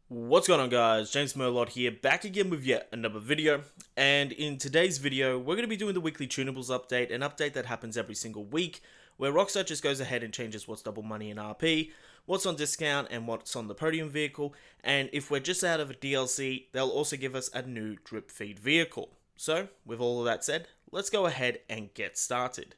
What's going on, guys? James ML here, back again with yet another video. And in today's video, we're going to be doing the weekly Tunables update, an update that happens every single week, where Rockstar just goes ahead and changes what's double money in RP, what's on discount, and what's on the Podium Vehicle. And if we're just out of a DLC, they'll also give us a new Dripfeed Vehicle. So, with all of that said, let's go ahead and get started.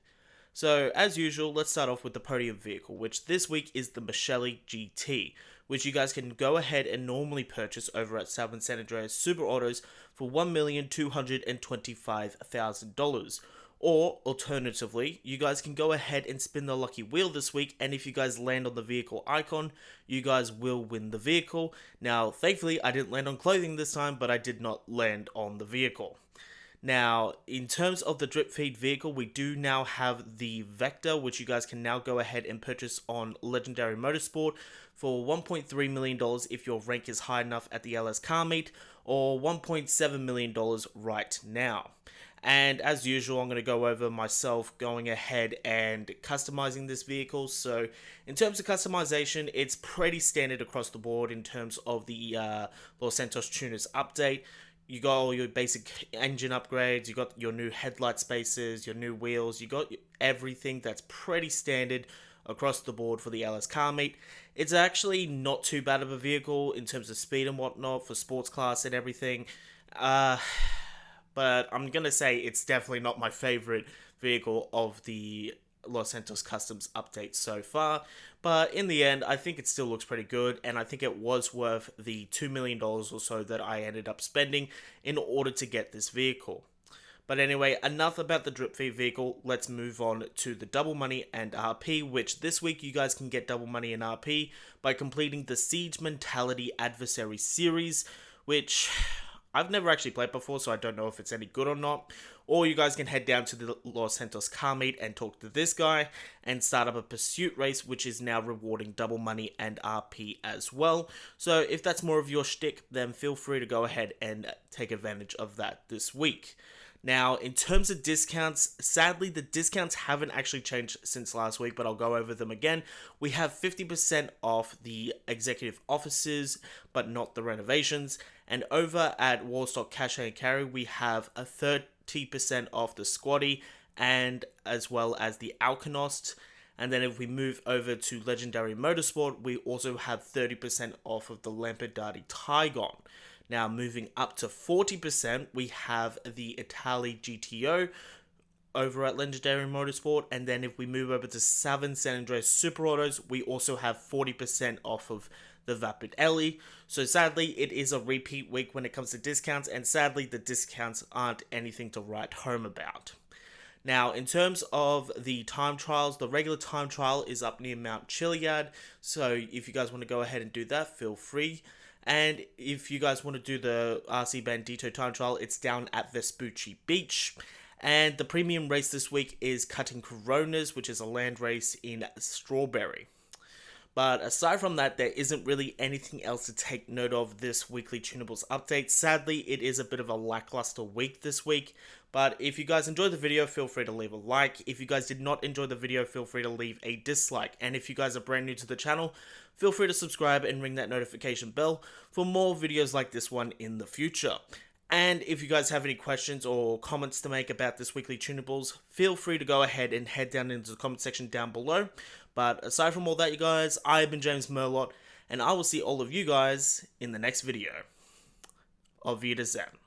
So, as usual, let's start off with the Podium Vehicle, which this week is the Michelle GT, which you guys can go ahead and normally purchase over at San Andreas Super Autos for $1,225,000. Or, alternatively, you guys can go ahead and spin the lucky wheel this week, and if you guys land on the vehicle icon, you guys will win the vehicle. Now, thankfully, I didn't land on clothing this time, but I did not land on the vehicle. Now, in terms of the Dripfeed Vehicle, we do now have the Vector, which you guys can now go ahead and purchase on Legendary Motorsport for $1.3 million if your rank is high enough at the LS car meet, or $1.7 million right now. And as usual, I'm going to go over myself going ahead and customizing this vehicle. So in terms of customization, it's pretty standard across the board in terms of the Los Santos Tuners update. You got all your basic engine upgrades, you got your new headlight spaces, your new wheels, you got everything that's pretty standard across the board for the LS car meet. It's actually not too bad of a vehicle in terms of speed and whatnot for sports class and everything. But I'm going to say it's definitely not my favorite vehicle of the Los Santos Customs update so far, but in the end I think it still looks pretty good, and I think it was worth the $2 million or so that I ended up spending in order to get this vehicle. But anyway, enough about the Dripfeed Vehicle, let's move on to the double money and RP, which this week you guys can get double money and RP by completing the Siege Mentality Adversary series, which I've never actually played before, so I don't know if it's any good or not. Or you guys can head down to the Los Santos car meet and talk to this guy and start up a pursuit race, which is now rewarding double money and RP as well. So if that's more of your shtick, then feel free to go ahead and take advantage of that this week. Now, in terms of discounts, sadly, the discounts haven't actually changed since last week, but I'll go over them again. We have 50% off the executive offices, but not the renovations. And over at Wallstock Cash and Carry, we have a 30% off the Squatty, and as well as the Alkanost. And then if we move over to Legendary Motorsport, we also have 30% off of the Lampadati Tygon. Now, moving up to 40%, we have the Itali GTO over at Legendary Motorsport. And then if we move over to San Andreas Super Autos, we also have 40% off of the Vapid Ellie. So sadly, it is a repeat week when it comes to discounts, and sadly, the discounts aren't anything to write home about. Now, in terms of the time trials, the regular time trial is up near Mount Chiliad. So if you guys want to go ahead and do that, feel free. And if you guys want to do the RC Bandito time trial, it's down at Vespucci Beach. And the premium race this week is Cutting Coronas, which is a land race in Strawberry. But aside from that, there isn't really anything else to take note of this weekly Tunables update. Sadly, it is a bit of a lackluster week this week. But if you guys enjoyed the video, feel free to leave a like. If you guys did not enjoy the video, feel free to leave a dislike. And if you guys are brand new to the channel, feel free to subscribe and ring that notification bell for more videos like this one in the future. And if you guys have any questions or comments to make about this weekly Tunables, feel free to go ahead and head down into the comment section down below. But aside from all that, you guys, I've been James Merlot, and I will see all of you guys in the next video. Auf Wiedersehen.